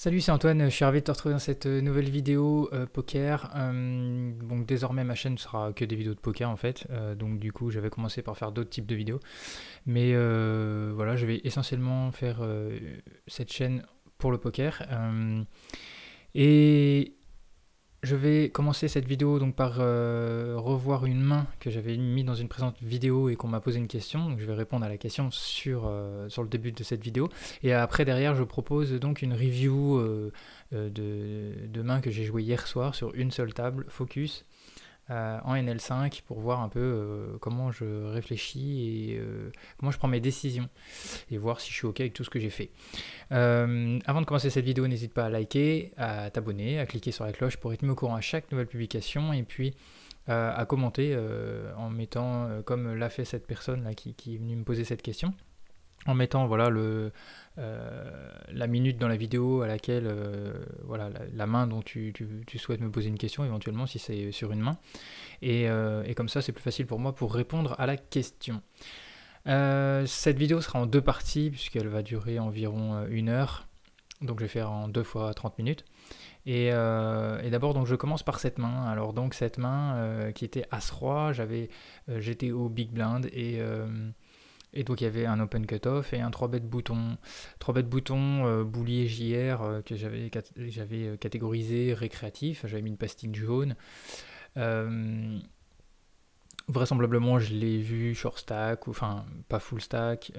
Salut, c'est Antoine, je suis ravi de te retrouver dans cette nouvelle vidéo poker. Donc désormais ma chaîne sera que des vidéos de poker en fait. Donc du coup j'avais commencé par faire d'autres types de vidéos. Mais voilà, je vais essentiellement faire cette chaîne pour le poker. Et je vais commencer cette vidéo donc par revoir une main que j'avais mis dans une présente vidéo et qu'on m'a posé une question. Donc je vais répondre à la question sur le début de cette vidéo. Et après derrière je propose donc une review de mains que j'ai joué hier soir sur une seule table, focus, en NL5 pour voir un peu comment je réfléchis et comment je prends mes décisions et voir si je suis ok avec tout ce que j'ai fait. Avant de commencer cette vidéo, n'hésite pas à liker, à t'abonner, à cliquer sur la cloche pour être mis au courant à chaque nouvelle publication et puis à commenter en mettant, comme l'a fait cette personne là qui est venue me poser cette question, en mettant voilà la minute dans la vidéo à laquelle voilà la main dont tu souhaites me poser une question, éventuellement si c'est sur une main, et comme ça c'est plus facile pour moi pour répondre à la question. Cette vidéo sera en deux parties puisqu'elle va durer environ 1 heure, donc je vais faire en 2 fois 30 minutes. Et d'abord donc je commence par cette main. Alors donc cette main qui était As-Roi, j'étais au Big Blind et donc il y avait un open cutoff et un 3-bet bouton. 3-bet bouton boulier JR que j'avais catégorisé récréatif, j'avais mis une pastille jaune. Vraisemblablement je l'ai vu short stack, ou enfin pas full stack,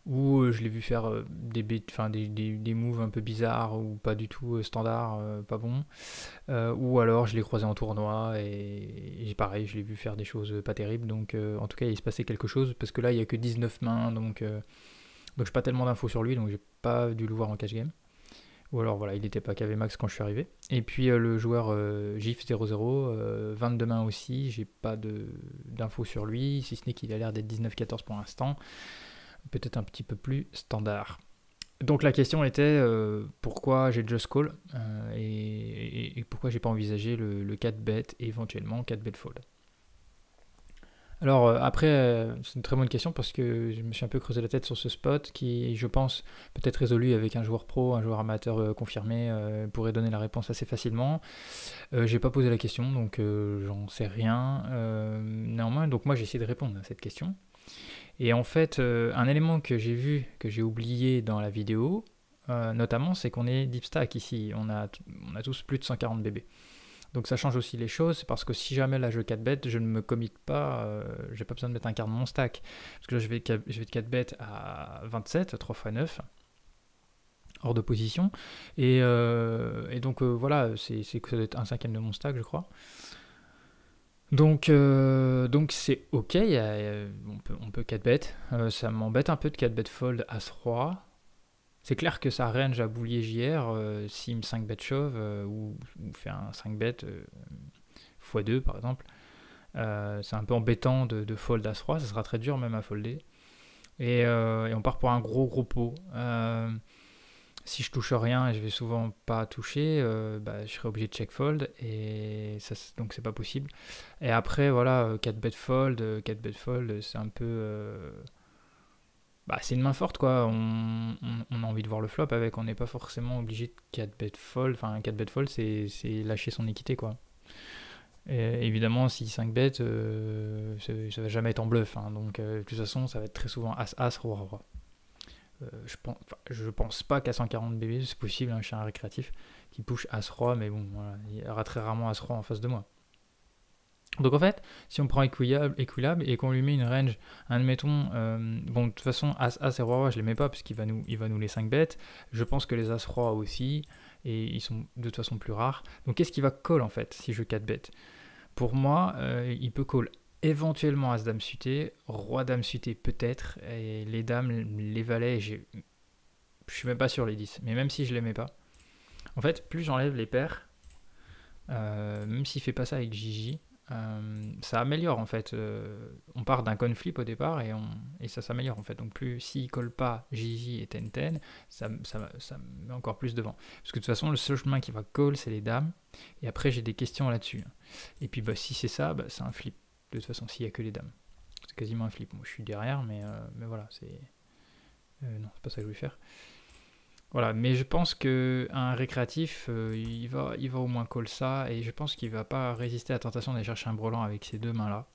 ou je l'ai vu faire des moves un peu bizarres ou pas du tout standard, pas bon, ou alors je l'ai croisé en tournoi et pareil je l'ai vu faire des choses pas terribles, donc en tout cas il se passait quelque chose parce que là il n'y a que 19 mains, donc j'ai pas tellement d'infos sur lui, donc j'ai pas dû le voir en cash game. Ou alors voilà, il n'était pas KV max quand je suis arrivé. Et puis le joueur GIF00, 22 mains aussi, j'ai pas d'infos sur lui, si ce n'est qu'il a l'air d'être 19-14 pour l'instant, peut-être un petit peu plus standard. Donc la question était pourquoi j'ai just call et pourquoi j'ai pas envisagé le 4 bet et éventuellement 4 bet fold. Alors après, c'est une très bonne question parce que je me suis un peu creusé la tête sur ce spot qui, je pense, peut être résolu avec un joueur pro, un joueur amateur confirmé, pourrait donner la réponse assez facilement. J'ai pas posé la question, donc j'en sais rien. Néanmoins, donc moi j'ai essayé de répondre à cette question. Et en fait, un élément que j'ai vu, que j'ai oublié dans la vidéo, notamment, c'est qu'on est deep stack ici. On a tous plus de 140 BB. Donc ça change aussi les choses, parce que si jamais là je 4 bet, je ne me commit pas, j'ai pas besoin de mettre un quart de mon stack. Parce que là je vais de 4 bet à 27, 3 x 9, hors de position. Et donc voilà, c'est que ça doit être un cinquième de mon stack, je crois. Donc c'est ok, on peut 4 bet. Ça m'embête un peu de 4 bet fold As-Roi. C'est clair que ça range à boulier JR, s'il me 5 bet shove ou fait un 5 bet x2 par exemple. C'est un peu embêtant de fold As-Roi, ça sera très dur même à folder. Et on part pour un gros pot. Si je touche rien, et je vais souvent pas toucher, je serai obligé de check fold, et ça, donc c'est pas possible. Et après voilà, 4 bet fold, c'est un peu... c'est une main forte quoi, on a envie de voir le flop avec, on n'est pas forcément obligé de 4 bet fold, enfin 4 bet fold c'est lâcher son équité quoi. Et évidemment si 5 bet, ça va jamais être en bluff, hein, donc de toute façon ça va être très souvent As, Roi, Roi. Je pense pas qu'à 140 BB c'est possible, hein, je suis un récréatif qui push As-Roi, mais bon voilà, il y aura très rarement As-Roi en face de moi. Donc en fait, si on prend équilibre et qu'on lui met une range, admettons, bon de toute façon As et Roi je les mets pas parce qu'il va nous les 5 bêtes, je pense que les As Roi aussi, et ils sont de toute façon plus rares. Donc qu'est-ce qui va call en fait si je 4 bêtes? Pour moi, il peut call éventuellement As Dame suité, Roi Dame suité peut-être, et les dames, les valets, je suis même pas sur les 10, mais même si je les mets pas, en fait plus j'enlève les paires, même s'il fait pas ça avec Gigi, ça améliore en fait. On part d'un coin flip au départ et ça s'améliore en fait. Donc plus s'il colle pas Gigi et 10-10, ça met encore plus devant. Parce que de toute façon, le seul chemin qui va call, c'est les dames. Et après, j'ai des questions là-dessus. Et puis si c'est ça, c'est un flip. De toute façon, s'il n'y a que les dames. C'est quasiment un flip. Moi, je suis derrière, mais voilà, c'est... non, c'est pas ça que je vais faire. Voilà, mais je pense qu'un récréatif, il va au moins call ça, et je pense qu'il va pas résister à la tentation d'aller chercher un brelan avec ces deux mains-là.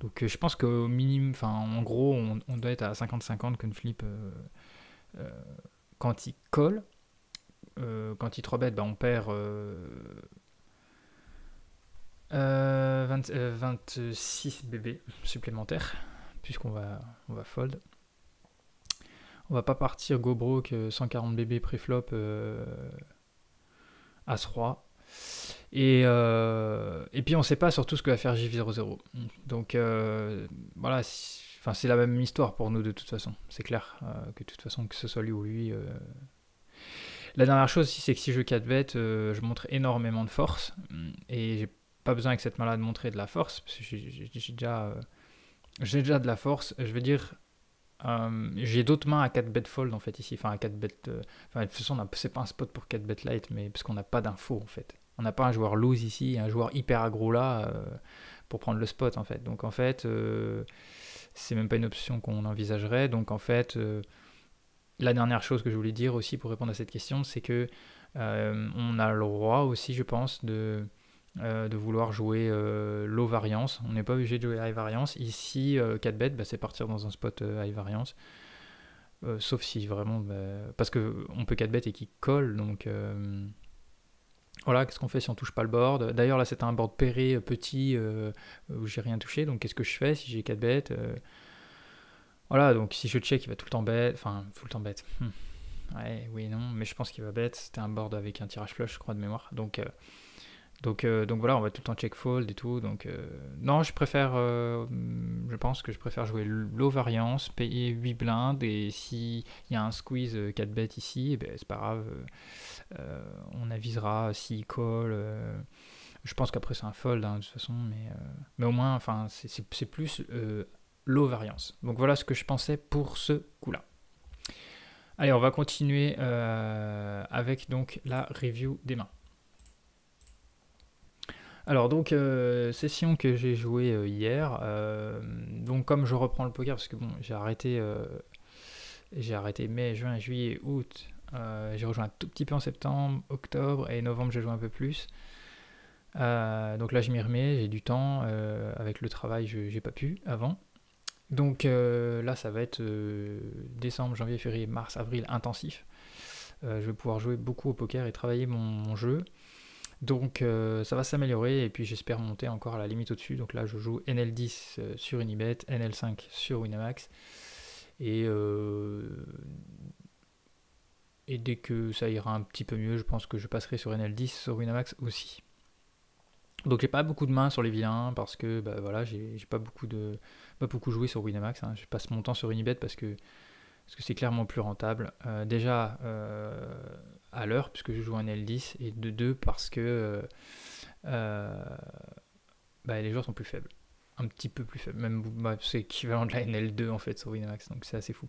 Donc je pense qu'au minimum, enfin en gros, on doit être à 50-50 qu'une flip euh, quand il colle. Quand il 3 bet, bah, on perd 26 bébés supplémentaires, on va fold. On va pas partir go broke 140 bébés pré-flop As-Roi. Et puis on sait pas surtout ce que va faire JV00. Donc voilà, c'est la même histoire pour nous de toute façon. C'est clair que de toute façon, que ce soit lui ou lui. La dernière chose aussi, c'est que si je 4 bet, je montre énormément de force. Et j'ai pas besoin avec cette main-là de montrer de la force. Parce que j'ai déjà de la force. Je veux dire, j'ai d'autres mains à 4 bet fold en fait ici. Enfin, à 4 bet. Enfin, de toute façon, c'est pas un spot pour 4 bet light, mais parce qu'on n'a pas d'infos en fait. On n'a pas un joueur loose ici et un joueur hyper aggro là pour prendre le spot en fait. Donc en fait, c'est même pas une option qu'on envisagerait. Donc en fait, la dernière chose que je voulais dire aussi pour répondre à cette question, c'est que on a le droit aussi, je pense, de vouloir jouer low variance. On n'est pas obligé de jouer high variance. Ici, 4 bet, bah, c'est partir dans un spot high variance. Sauf si vraiment... parce qu'on peut 4 bet et qu'il colle, donc... voilà, qu'est-ce qu'on fait si on touche pas le board? D'ailleurs, là, c'est un board pairé petit où j'ai rien touché. Donc, qu'est-ce que je fais si j'ai 4 bêtes? Voilà, donc si je check, il va tout le temps bet. Enfin, tout le temps bet. Ouais, oui, non, mais je pense qu'il va bet. C'était un board avec un tirage flush, je crois, de mémoire. Donc voilà, on va tout le temps check fold et tout. Donc, non, je pense que je préfère jouer low variance, payer 8 blindes. Et s'il y a un squeeze 4 bêtes ici, eh ben, c'est pas grave. On avisera s'il call. Je pense qu'après c'est un fold de toute façon, mais au moins, enfin, c'est plus low variance. Donc voilà ce que je pensais pour ce coup-là. Allez, on va continuer avec donc la review des mains. Alors donc session que j'ai jouée hier. Donc comme je reprends le poker parce que bon j'ai arrêté mai, juin, juillet, août. J'ai rejoint un tout petit peu en septembre, octobre et novembre j'ai joué un peu plus. Donc là je m'y remets, j'ai du temps. Avec le travail j'ai pas pu avant. Donc là ça va être décembre, janvier, février, mars, avril intensif. Je vais pouvoir jouer beaucoup au poker et travailler mon jeu. Donc ça va s'améliorer et puis j'espère monter encore à la limite au-dessus. Donc là je joue NL10 sur Unibet, NL5 sur Winamax. Et dès que ça ira un petit peu mieux, je pense que je passerai sur NL10 sur Winamax aussi. Donc j'ai pas beaucoup de mains sur les vilains parce que bah, voilà, j'ai pas beaucoup joué sur Winamax. Je passe mon temps sur Unibet parce que c'est clairement plus rentable. Déjà à l'heure, puisque je joue un L10, et de deux parce que les joueurs sont plus faibles. Un petit peu plus faibles. Même c'est équivalent de la NL2 en fait sur Winamax, donc c'est assez fou.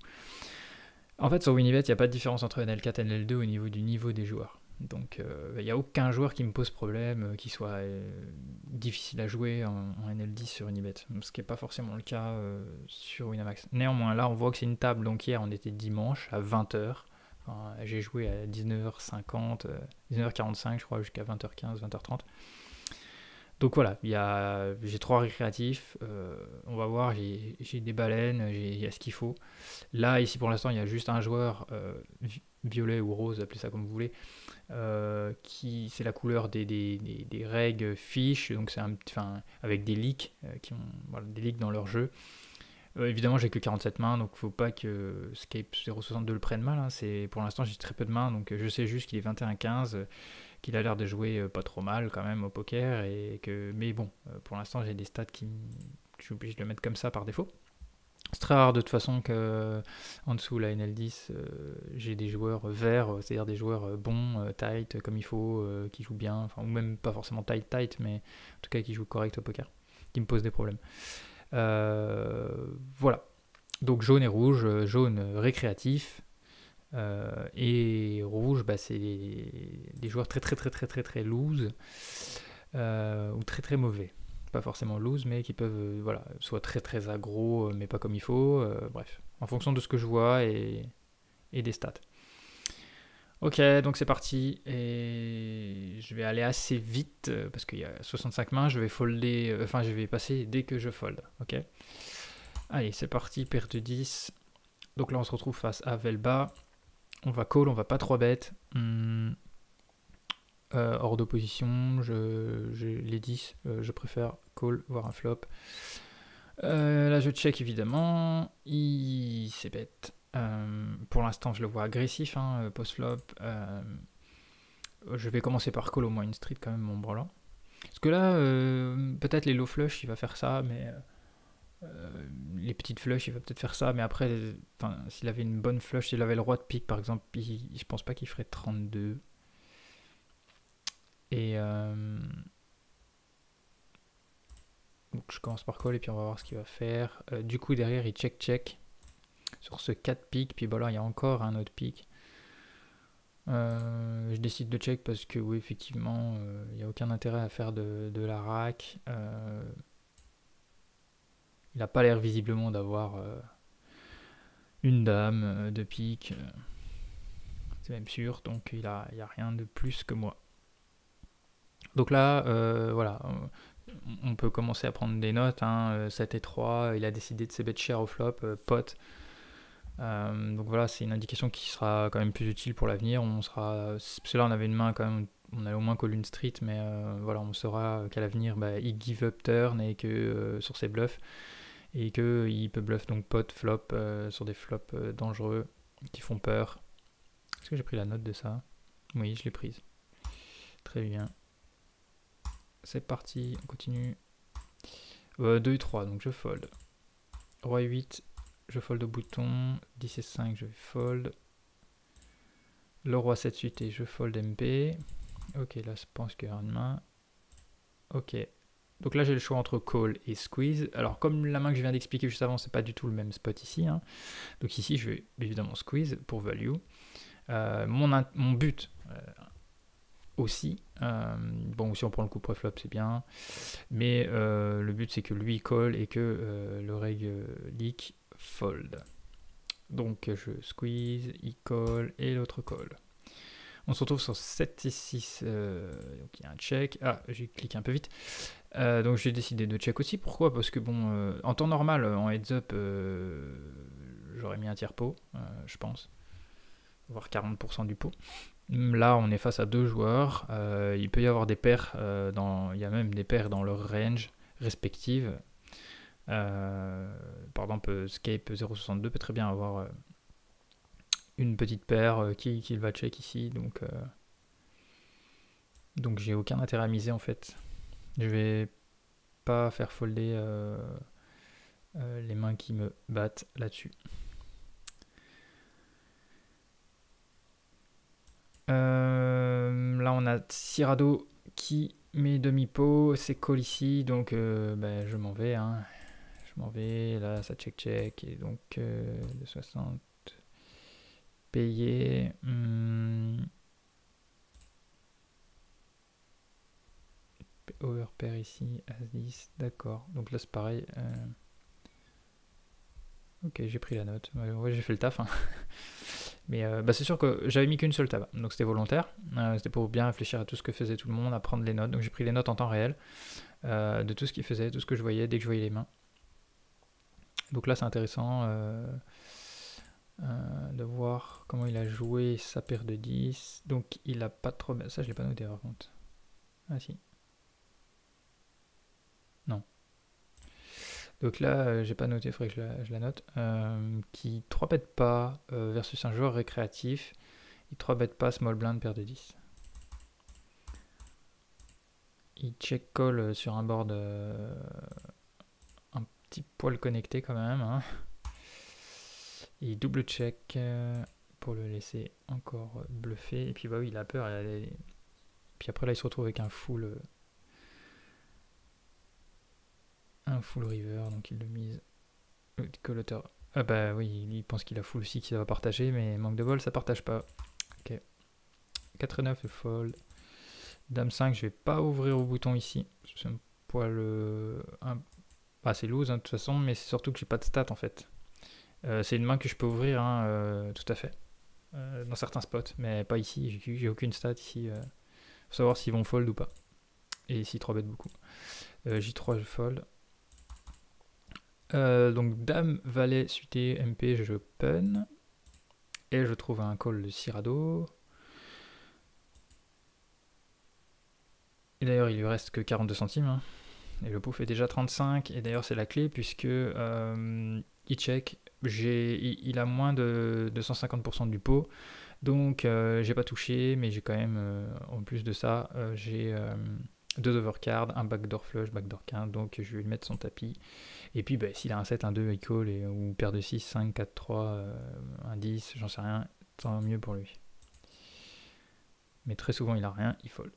En fait, sur Winibet, il n'y a pas de différence entre NL4 et NL2 au niveau du niveau des joueurs. Donc, il n'y a aucun joueur qui me pose problème, qui soit difficile à jouer en NL10 sur Unibet, ce qui n'est pas forcément le cas sur Winamax. Néanmoins, là, on voit que c'est une table, donc hier, on était dimanche à 20h. Enfin, j'ai joué à 19h50, 19h45, je crois, jusqu'à 20h15, 20h30. Donc voilà, j'ai 3 récréatifs, on va voir, j'ai des baleines, il y a ce qu'il faut. Là, ici pour l'instant, il y a juste un joueur, violet ou rose, appelez ça comme vous voulez, qui c'est la couleur des règles fiches, donc c'est avec des leaks, des leaks dans leur jeu. Évidemment, j'ai que 47 mains, donc faut pas que Scape 062 le prenne mal. Pour l'instant, j'ai très peu de mains, donc je sais juste qu'il est 21-15. Qu'il a l'air de jouer pas trop mal quand même au poker, mais bon, pour l'instant j'ai des stats je suis obligé de le mettre comme ça par défaut. C'est très rare de toute façon qu'en dessous la NL10 j'ai des joueurs verts, c'est-à-dire des joueurs bons, tight comme il faut, qui jouent bien, ou même pas forcément tight, mais en tout cas qui jouent correct au poker, qui me posent des problèmes. Voilà, donc jaune et rouge, jaune récréatif. Et rouge, c'est des joueurs très loose ou très mauvais. Pas forcément loose, mais qui peuvent soit très aggro, mais pas comme il faut. Bref, en fonction de ce que je vois et des stats. Ok, donc c'est parti. Et je vais aller assez vite parce qu'il y a 65 mains. Je vais folder, enfin, je vais passer dès que je fold. Ok. Allez, c'est parti. Paire de 10. Donc là, on se retrouve face à Velba. On va call, on va pas 3 bêtes. Hors d'opposition, les 10, je préfère call, voire un flop. Là, je check évidemment. C'est bête. Pour l'instant, je le vois agressif, hein, post-flop. Je vais commencer par call au moins une street quand même, mon brelan. Parce que là, peut-être les low flush, il va faire ça, mais les petites flush, il va peut-être faire ça, mais après, s'il avait une bonne flush, s'il avait le roi de pique par exemple, je pense pas qu'il ferait 32. Et donc je commence par call et puis on va voir ce qu'il va faire. Du coup, derrière, il check sur ce 4 pique, puis bah là, il y a encore un autre pique. Je décide de check parce que oui, effectivement, il n'y a aucun intérêt à faire de la rack. Il n'a pas l'air visiblement d'avoir une dame de pique. C'est même sûr, donc il n'y a rien de plus que moi. Donc là, voilà, on peut commencer à prendre des notes. 7 et 3, il a décidé de se bet cher au flop, pot. Donc voilà, c'est une indication qui sera quand même plus utile pour l'avenir. Parce que là, on avait une main quand même, on allait au moins call une street, mais voilà, on saura qu'à l'avenir, il give up turn et que sur ses bluffs, et qu'il peut bluff donc pot, flop sur des flops dangereux qui font peur. Est-ce que j'ai pris la note de ça? Oui, je l'ai prise. Très bien. C'est parti, on continue. 2 et 3, donc je fold. Roi 8, je fold au bouton. 10 et 5, je fold. Le roi 7, 8 et je fold MP. Ok, là je pense qu'il y a une main. Ok. Donc là j'ai le choix entre call et squeeze. Alors comme la main que je viens d'expliquer juste avant, c'est pas du tout le même spot ici. Donc ici je vais évidemment squeeze pour value. Mon but aussi, bon si on prend le coup pré-flop c'est bien, mais le but c'est que lui call et que le reg leak fold. Donc je squeeze, il call et l'autre call. On se retrouve sur 7 et 6, donc il y a un check. Ah, j'ai cliqué un peu vite. Donc j'ai décidé de check aussi. Pourquoi? Parce que bon, en temps normal, en heads up, j'aurais mis un tiers pot, je pense, voire 40% du pot. Là, on est face à deux joueurs. Il peut y avoir des paires, il y a même des paires dans leur range respective. Par exemple, Scape 0.62 peut très bien avoir une petite paire qui va check ici. Donc j'ai aucun intérêt à miser en fait. Je vais pas faire folder les mains qui me battent là-dessus. Là on a Cyrano qui met demi-pot, c'est call ici, donc je m'en vais. Je m'en vais, là ça check et donc de 60 payé. Overpair ici, As-10, d'accord. Donc là c'est pareil. Ok, j'ai pris la note. Ouais, j'ai fait le taf. Mais c'est sûr que j'avais mis qu'une seule table, donc c'était volontaire. C'était pour bien réfléchir à tout ce que faisait tout le monde, à prendre les notes. Donc j'ai pris les notes en temps réel de tout ce qu'il faisait, tout ce que je voyais dès que je voyais les mains. Donc là c'est intéressant de voir comment il a joué sa paire de 10. Donc il a pas trop... Ça je l'ai pas noté par contre. Ah si. Non. Donc là, j'ai pas noté, il faudrait que je la note. Qui 3 bet pas versus un joueur récréatif. Il 3 bet pas small blind paire de 10. Il check call sur un board un petit poil connecté quand même. Il double check pour le laisser encore bluffer. Et puis bah oui, il a peur. Puis après là, il se retrouve avec un full river, donc il le mise. Coloteur. Ah bah oui, il pense qu'il a full aussi, qu'il va partager, mais manque de bol, ça partage pas. Ok. 4 et 9 et fold. Dame 5, je vais pas ouvrir au bouton ici. C'est un poil... c'est loose de toute façon, mais c'est surtout que j'ai pas de stats en fait. C'est une main que je peux ouvrir, tout à fait. dans certains spots, mais pas ici. J'ai aucune stat ici. Faut savoir s'ils vont fold ou pas. Et s'ils 3 bet beaucoup. J3 je fold. Donc dame, valet, suité, MP, je open. Et je trouve un call de Cyrano. Et d'ailleurs il lui reste que 42 centimes. Hein. Et le pot fait déjà 35. Et d'ailleurs c'est la clé puisque il check. Il a moins de 150% du pot. Donc j'ai pas touché, mais j'ai quand même, en plus de ça, j'ai 2 overcards, un backdoor flush, backdoor quinte, donc je vais lui mettre son tapis. Et puis s'il a un 7, un 2, il call, ou paire de 6, 5, 4, 3, un 10, j'en sais rien, tant mieux pour lui. Mais très souvent il a rien, il fold.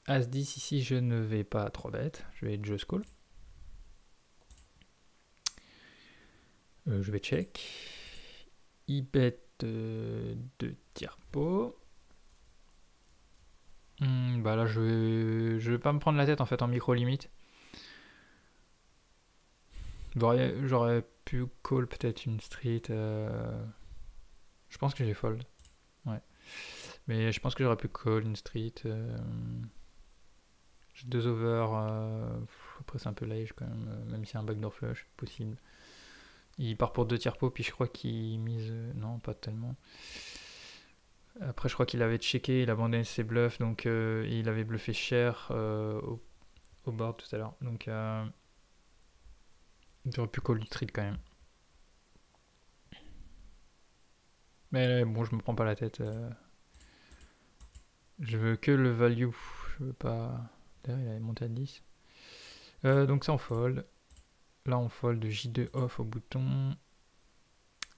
As 10 ici, je ne vais pas 3 bêtes, je vais just call. Je vais check. Il bet de tiers pot. Là je vais pas me prendre la tête en fait en micro limite. J'aurais pu call peut-être une street. Je pense que j'ai fold. Ouais. Mais je pense que j'aurais pu call une street. J'ai 2 over. Après c'est un peu lage quand même. Même si c'est un backdoor flush, possible. Il part pour 2 tiers pot, puis je crois qu'il mise. Non, pas tellement. Après, je crois qu'il avait checké, il a abandonné ses bluffs, donc il avait bluffé cher au board tout à l'heure. Donc, il aurait pu call street quand même. Mais bon, je me prends pas la tête. Je veux que le value. Je veux pas. D'ailleurs, il avait monté à 10. Donc, ça, on fold. Là, on fold de J2 off au bouton.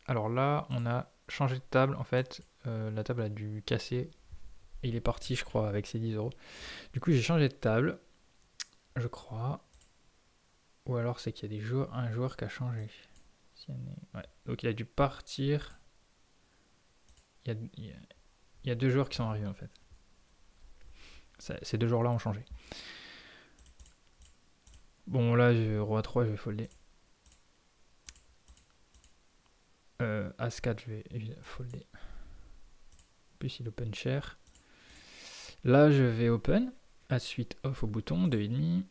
Alors là, on a changé de table en fait. La table a dû casser. Et il est parti, je crois, avec ses 10 euros. Du coup, j'ai changé de table. Je crois. Ou alors c'est qu'il y a un joueur qui a changé. Ouais. Donc il a dû partir. Il y a 2 joueurs qui sont arrivés en fait. Ces 2 joueurs là ont changé. Bon là, roi 3, je vais folder. As 4, je vais évidemment folder. En plus il open cher. Là je vais open. As 8 off au bouton, 2,5.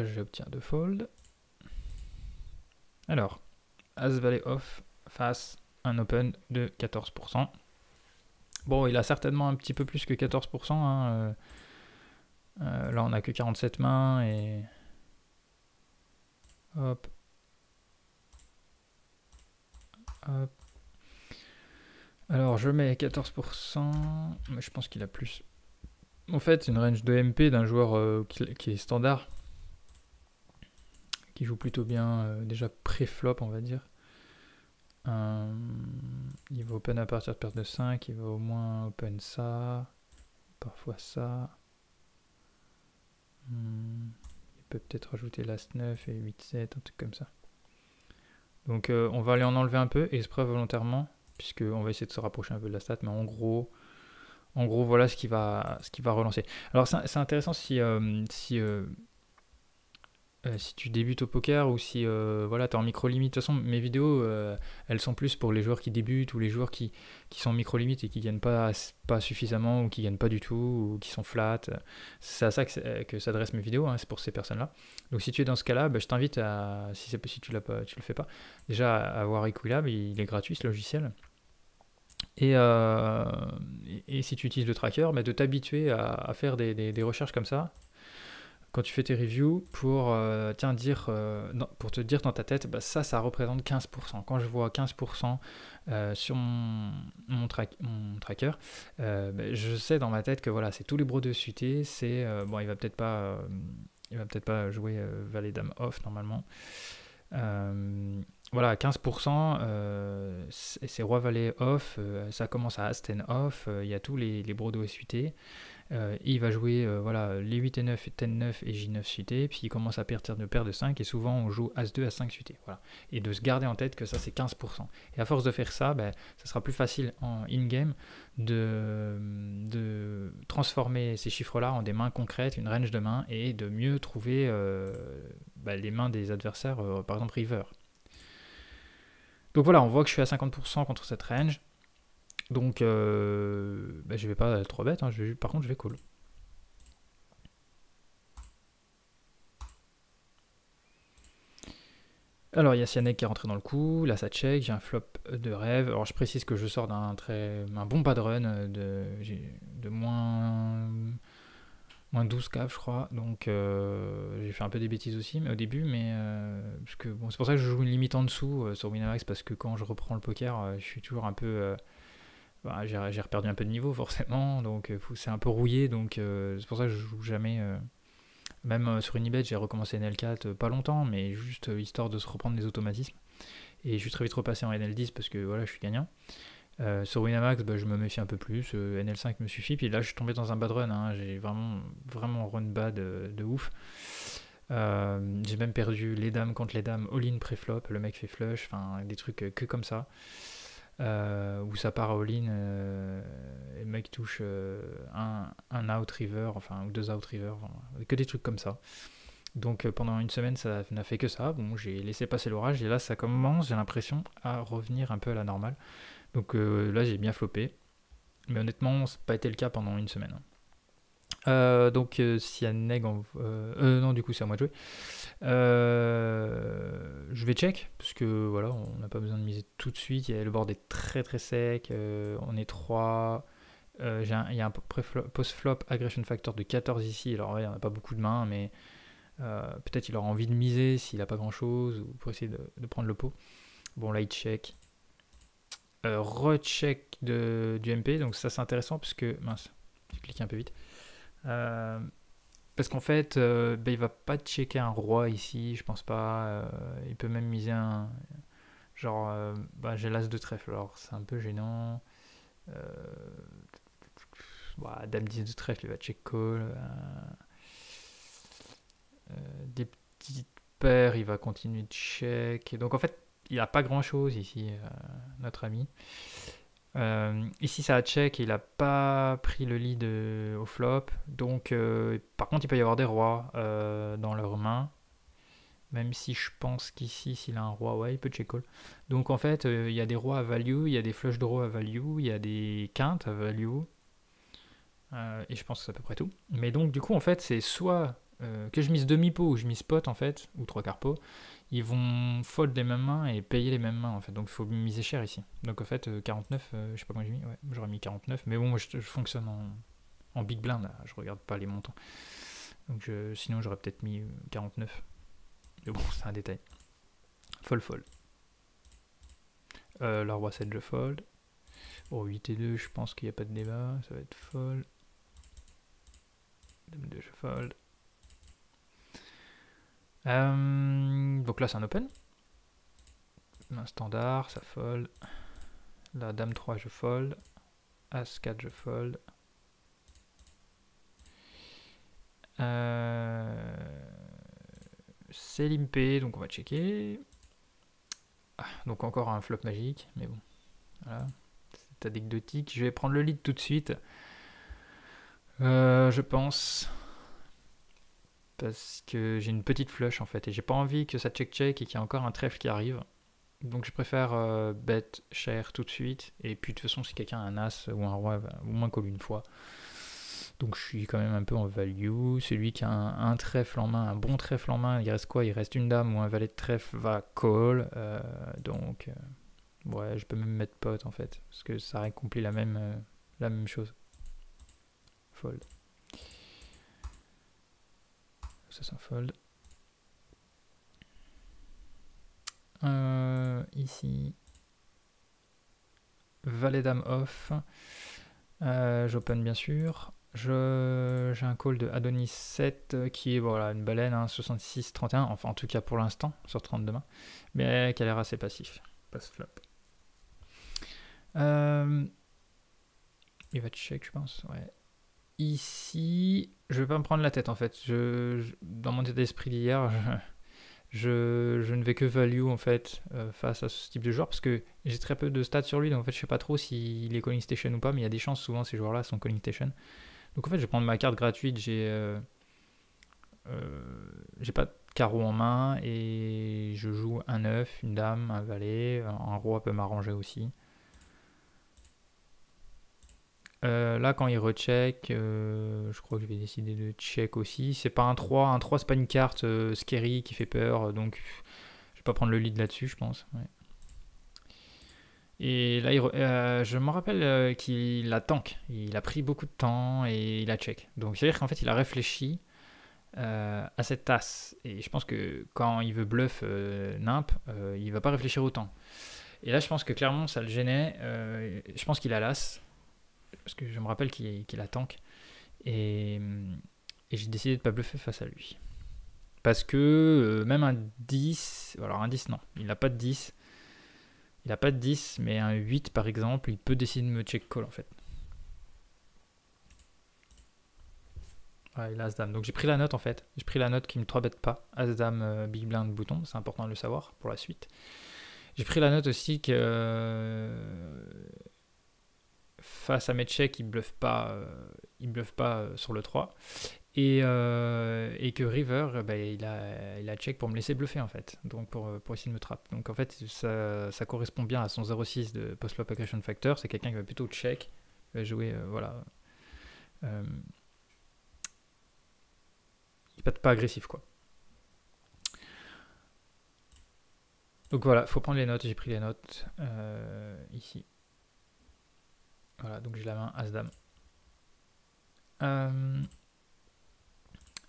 J'obtiens 2 fold. Alors, As valet off face un open de 14%. Bon, il a certainement un petit peu plus que 14%. Hein. Là, on a que 47 mains et... Hop. Hop. Alors, je mets 14%. Mais je pense qu'il a plus. En fait, c'est une range de MP d'un joueur qui est standard. Qui joue plutôt bien, déjà pré-flop, on va dire. Il va open à partir de perte de 5, il va au moins open ça, parfois ça. Il peut peut-être rajouter l'As 9 et 8-7, un truc comme ça. Donc on va aller en enlever un peu, exprès volontairement, puisqu'on va essayer de se rapprocher un peu de la stat, mais en gros voilà ce qui va relancer. Alors c'est intéressant si tu débutes au poker ou si voilà, tu es en micro-limite. De toute façon, mes vidéos, elles sont plus pour les joueurs qui débutent ou les joueurs qui sont en micro-limite et qui gagnent pas suffisamment ou qui gagnent pas du tout ou qui sont flat. C'est à ça que s'adressent mes vidéos, hein, c'est pour ces personnes-là. Donc si tu es dans ce cas-là, je t'invite à, si tu le fais pas, déjà à voir Equilab, il est gratuit ce logiciel. Et si tu utilises le tracker, de t'habituer à faire des recherches comme ça. Quand tu fais tes reviews pour pour te dire dans ta tête, ça représente 15%. Quand je vois 15% sur mon tracker, je sais dans ma tête que voilà, c'est tous les brodeux suités. C'est bon, il va peut-être pas jouer valet dame off normalement. Voilà, 15%, c'est roi valet off, ça commence à as 10 off, il y a tous les brodos suités. Il va jouer voilà, les 8 et 9, 10, 9 et J9 suités, puis il commence à partir de paire de 5, et souvent on joue As2, As5 suité. Voilà. Et de se garder en tête que ça c'est 15%. Et à force de faire ça, ça sera plus facile en in-game de transformer ces chiffres-là en des mains concrètes, une range de mains, et de mieux trouver les mains des adversaires, par exemple river. Donc voilà, on voit que je suis à 50% contre cette range. Donc je vais pas être trop bête, hein, par contre je vais call. Alors il y a Cyaneg qui est rentré dans le coup, là ça check, j'ai un flop de rêve. Alors je précise que je sors d'un bon pas de run de moins 12 caves je crois, donc j'ai fait un peu des bêtises aussi mais au début, mais parce que bon, c'est pour ça que je joue une limite en dessous sur Winamax, parce que quand je reprends le poker je suis toujours un peu j'ai reperdu un peu de niveau forcément, donc c'est un peu rouillé, donc c'est pour ça que je joue jamais. Même sur Unibet, j'ai recommencé NL4 pas longtemps, mais juste histoire de se reprendre des automatismes. Et je suis très vite repassé en NL10 parce que voilà, je suis gagnant. Sur Winamax, je me méfie un peu plus. NL5 me suffit. Puis là, je suis tombé dans un bad run, hein. J'ai vraiment run bad de ouf. J'ai même perdu les dames contre les dames all-in pré-flop. Le mec fait flush, enfin des trucs que comme ça. Où ça part à all-in, et le mec touche un out river, enfin, ou 2 out river, enfin, que des trucs comme ça. Donc pendant une semaine, ça n'a fait que ça. Bon, j'ai laissé passer l'orage, et là, ça commence, j'ai l'impression, à revenir un peu à la normale. Donc là, j'ai bien floppé. Mais honnêtement, ça n'a pas été le cas pendant une semaine. Donc Cyaneg non, du coup c'est à moi de jouer. Je vais check parce que voilà, on n'a pas besoin de miser tout de suite. Le board est très très sec, on est 3. Il y a un post-flop aggression factor de 14 ici. Alors ouais, il n'y en a pas beaucoup de mains, mais peut-être il aura envie de miser s'il n'a pas grand chose, ou pour essayer de prendre le pot. Bon, là il check. Recheck du MP, donc ça c'est intéressant parce que mince, j'ai cliqué un peu vite. Parce qu'en fait, il va pas checker un roi ici, je pense pas. Il peut même miser un. Genre, j'ai l'as de trèfle, alors c'est un peu gênant. Dame 10 de trèfle, il va check call. Des petites paires, il va continuer de check. Et donc en fait, il a pas grand chose ici, notre ami. Ici ça a check et il a pas pris le lead au flop, donc par contre il peut y avoir des rois dans leurs mains, même si je pense qu'ici s'il a un roi, ouais, il peut check call. Donc en fait il y a des rois à value, il y a des flush draw à value, il y a des quintes à value, et je pense que c'est à peu près tout. Mais donc du coup en fait c'est soit que je mise demi-pot ou je mise pot en fait, ou trois quarts pot, ils vont fold les mêmes mains et payer les mêmes mains en fait, donc il faut miser cher ici. Donc en fait 49, je sais pas combien j'ai mis, ouais, j'aurais mis 49, mais bon moi je fonctionne en big blind là, je regarde pas les montants. Donc sinon j'aurais peut-être mis 49. Mais bon, c'est un détail. Fold. La roi 7 je fold. Oh 8 et 2, je pense qu'il n'y a pas de débat, ça va être fold. Dame 2 je fold. Donc là c'est un open. Un standard, ça fold. La dame 3 je fold. As 4 je fold. C'est limpé, donc on va checker. Donc encore un flop magique, mais bon. Voilà. C'est anecdotique. Je vais prendre le lead tout de suite. Je pense. Parce que j'ai une petite flush en fait. Et j'ai pas envie que ça check-check et qu'il y ait encore un trèfle qui arrive. Donc je préfère bet cher tout de suite. Et puis de toute façon, si quelqu'un a un as ou un roi, va au moins call une fois. Donc je suis quand même un peu en value. Celui qui a un trèfle en main, un bon trèfle en main, il reste quoi? Il reste une dame ou un valet de trèfle, va call. Ouais, je peux même mettre pot en fait. Parce que ça accomplit la même chose. Fold. Ça c'est un fold. Ici. Valet dame off. J'open bien sûr. J'ai un call de Adonis 7 qui est voilà, une baleine, hein, 66-31, enfin en tout cas pour l'instant, sur 32 mains, mais qui a l'air assez passif. Passe flop. Il va check, je pense. Ouais. Ici, je vais pas me prendre la tête en fait. Dans mon état d'esprit d'hier, je ne vais que value en fait face à ce type de joueur parce que j'ai très peu de stats sur lui, donc en fait je sais pas trop s'il est calling station ou pas, mais il y a des chances souvent ces joueurs là sont calling station. Donc en fait je vais prendre ma carte gratuite, j'ai pas de carreaux en main et je joue un 9, une dame, un valet, un roi peut m'arranger aussi. Là, quand il recheck, je crois que je vais décider de check aussi. C'est pas un 3. Un 3, c'est pas une carte scary qui fait peur, donc je vais pas prendre le lead là-dessus, je pense. Ouais. Et là, je me rappelle qu'il a tank. Il a pris beaucoup de temps et il a check. Donc, c'est-à-dire qu'en fait, il a réfléchi à cette tasse. Et je pense que quand il veut bluff nimp, il va pas réfléchir autant. Et là, je pense que clairement, ça le gênait. Je pense qu'il a l'as. Parce que je me rappelle qu'il a tank. Et j'ai décidé de pas bluffer face à lui. Parce que même un 10, alors un 10 non, il n'a pas de 10. Il n'a pas de 10, mais un 8 par exemple, il peut décider de me check call en fait. Ouais, il a As-Dame. Donc j'ai pris la note en fait. J'ai pris la note qui me 3-bête pas. As-Dame, Big Blind, bouton. C'est important de le savoir pour la suite. J'ai pris la note aussi que face à mes checks, il bluffe pas sur le 3. Et que River, il a check pour me laisser bluffer en fait, donc pour essayer de me trap. Donc en fait, ça correspond bien à son 0,6 de post-flop aggression factor. C'est quelqu'un qui va plutôt check, va jouer, voilà. Il n'est pas agressif quoi. Donc voilà, faut prendre les notes. J'ai pris les notes ici. Voilà, donc j'ai la main As-Dame.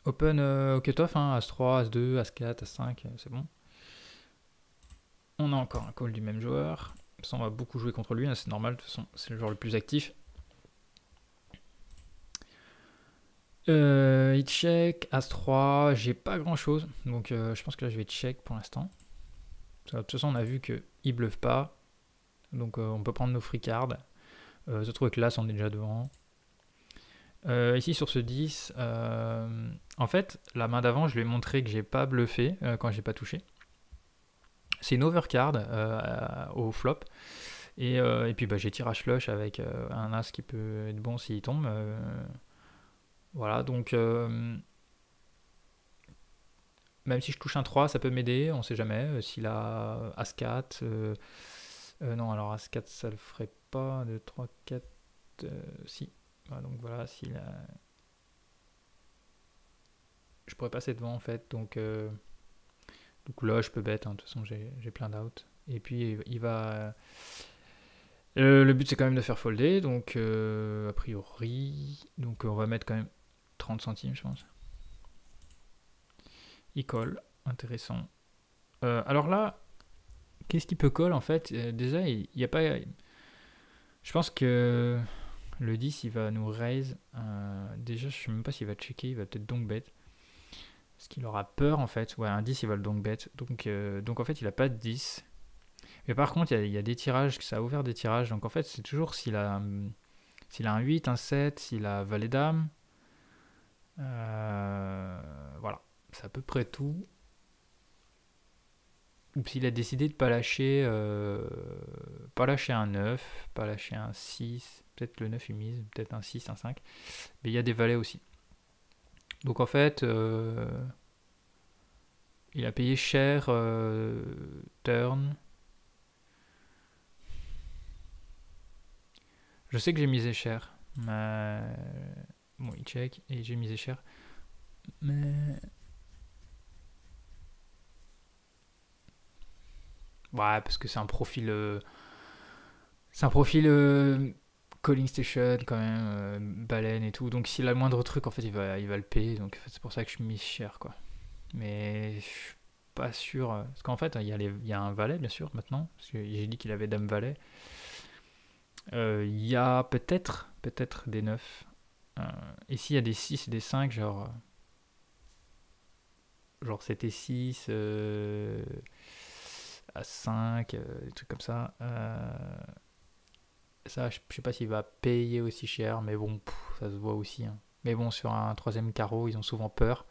Open au cutoff, hein, As-3, As-2, As-4, As-5, c'est bon. On a encore un call du même joueur. Ça, on va beaucoup jouer contre lui, hein, c'est normal, de toute façon, c'est le joueur le plus actif. Il check, As-3, j'ai pas grand chose, donc je pense que là je vais check pour l'instant. De toute façon, on a vu qu'il bluffe pas, donc on peut prendre nos free cards. Se trouve que l'As, on est déjà devant. Ici sur ce 10, en fait, la main d'avant, je lui ai montré que j'ai pas bluffé quand j'ai pas touché. C'est une overcard au flop. Et puis j'ai tirage flush avec un As qui peut être bon s'il tombe. Voilà, donc même si je touche un 3, ça peut m'aider, on sait jamais. S'il a As-4, non, alors As-4, ça le ferait pas. 2, 3, 4, si. Voilà, donc voilà, s'il a... Je pourrais passer devant en fait, donc là je peux bet, hein, de toute façon j'ai plein d'out. Et puis il va... le but c'est quand même de faire folder, donc a priori, donc on va mettre quand même 30 centimes je pense. Il colle, intéressant. Alors là, qu'est-ce qu'il peut call en fait? Déjà il n'y a pas... Je pense que le 10 il va nous raise. Déjà je sais même pas s'il va checker, il va peut-être donc bet. Parce qu'il aura peur en fait. Ouais, un 10 il va le donc bet. Donc en fait il a pas de 10. Mais par contre il y a des tirages, ça a ouvert des tirages. Donc en fait c'est toujours s'il a un 8, un 7, s'il a valet dame. Voilà. C'est à peu près tout. Ou s'il a décidé de pas lâcher un 9, pas lâcher un 6. Peut-être le 9 il mise, peut-être un 6, un 5. Mais il y a des valets aussi. Donc en fait, il a payé cher turn. Je sais que j'ai misé cher. Mais... Bon, il check et j'ai misé cher. Mais... Ouais, parce que c'est un profil... calling station quand même, baleine et tout. Donc s'il a le moindre truc, en fait, il va le payer. Donc en fait, c'est pour ça que je mise cher, quoi. Mais je suis pas sûr. Parce qu'en fait, il y a un valet, bien sûr, maintenant. Parce que j'ai dit qu'il avait dame valet. Il y a peut-être des 9. Ici, il y a des 6 et des 5, genre c'était 6 à 5, des trucs comme ça. Ça, je sais pas s'il va payer aussi cher, mais bon, ça se voit aussi. Hein. Mais bon, sur un troisième carreau, ils ont souvent peur.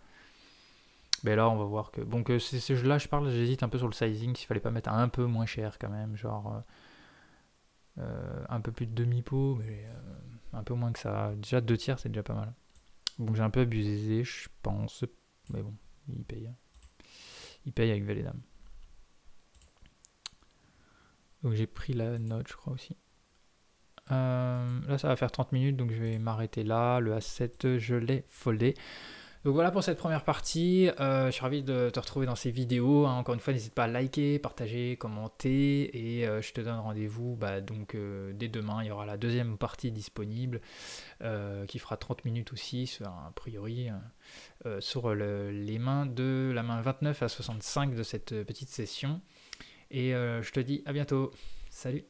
Mais là, on va voir que... Bon, que c'est ce jeu-là, j'hésite un peu sur le sizing, s'il fallait pas mettre un peu moins cher quand même, genre un peu plus de demi-pot, mais un peu moins que ça. Déjà 2 tiers, c'est déjà pas mal. Donc j'ai un peu abusé, je pense, mais bon, il paye. il paye avec valet dame. Donc j'ai pris la note, je crois aussi. Là, ça va faire 30 minutes, donc je vais m'arrêter là. Le A7, je l'ai foldé. Donc voilà pour cette première partie. Je suis ravi de te retrouver dans ces vidéos. Encore une fois, n'hésite pas à liker, partager, commenter. Et je te donne rendez-vous dès demain. Il y aura la deuxième partie disponible qui fera 30 minutes aussi, a priori, sur les mains de la main 29 à 65 de cette petite session. Et je te dis à bientôt. Salut!